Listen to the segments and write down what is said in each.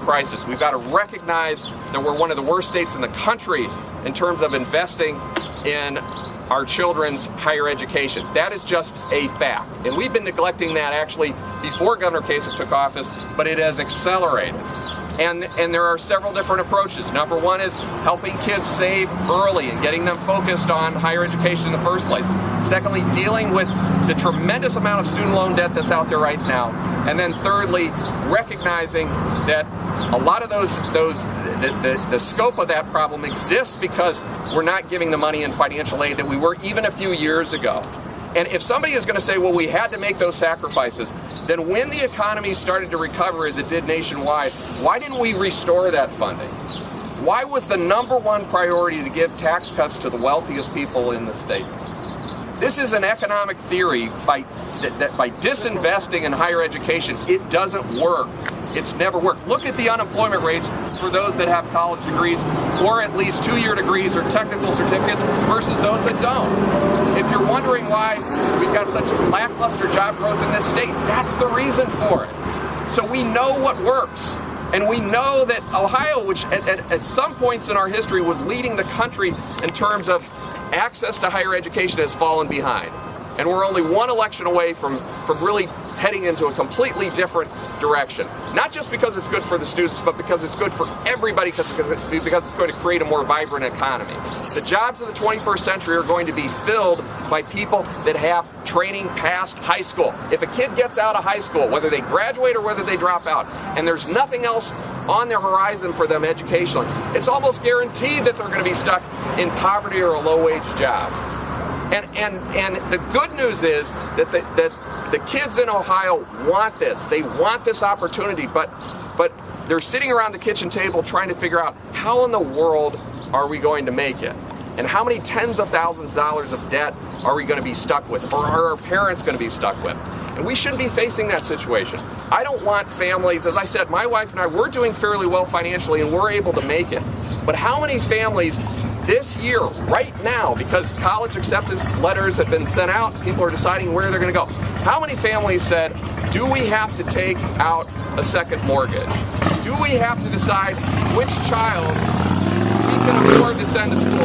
crisis. We've got to recognize that we're one of the worst states in the country in terms of investing in our children's higher education. That is just a fact. And we've been neglecting that actually before Governor Kasich took office, but it has accelerated. And there are several different approaches. Number one is helping kids save early and getting them focused on higher education in the first place. Secondly, dealing with the tremendous amount of student loan debt that's out there right now. And then thirdly, recognizing that a lot of the scope of that problem exists because we're not giving the money in financial aid that we were even a few years ago. And if somebody is going to say, well, we had to make those sacrifices, then when the economy started to recover as it did nationwide, why didn't we restore that funding? Why was the #1 priority to give tax cuts to the wealthiest people in the state? This is an economic theory that by disinvesting in higher education, it doesn't work. It's never worked. Look at the unemployment rates for those that have college degrees or at least 2-year degrees or technical certificates versus those that don't. If you're wondering why we've got such lackluster job growth in this state, that's the reason for it. So we know what works. And we know that Ohio, which at some points in our history was leading the country in terms of access to higher education, has fallen behind. And we're only one election away from really heading into a completely different direction. Not just because it's good for the students, but because it's good for everybody, because it's going to create a more vibrant economy. The jobs of the 21st century are going to be filled by people that have training past high school. If a kid gets out of high school, whether they graduate or whether they drop out, and there's nothing else on their horizon for them educationally, it's almost guaranteed that they're going to be stuck in poverty or a low-wage job. And the good news is that the kids in Ohio want this. They want this opportunity, but they're sitting around the kitchen table trying to figure out how in the world are we going to make it? And how many tens of thousands of dollars of debt are we going to be stuck with? Or are our parents going to be stuck with? And we shouldn't be facing that situation. I don't want families, as I said, my wife and I, we're doing fairly well financially and we're able to make it. But how many families this year, right now, because college acceptance letters have been sent out, people are deciding where they're going to go. How many families said, do we have to take out a second mortgage? Do we have to decide which child we can afford to send to school?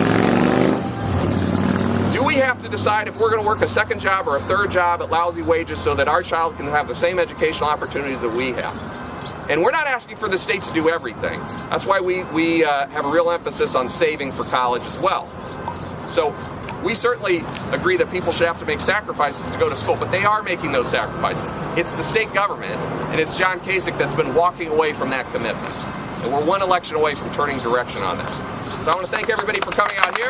Do we have to decide if we're going to work a second job or a third job at lousy wages so that our child can have the same educational opportunities that we have? And we're not asking for the state to do everything. That's why we have a real emphasis on saving for college as well. So we certainly agree that people should have to make sacrifices to go to school, but they are making those sacrifices. It's the state government, and it's John Kasich that's been walking away from that commitment. And we're one election away from turning direction on that. So I want to thank everybody for coming out here.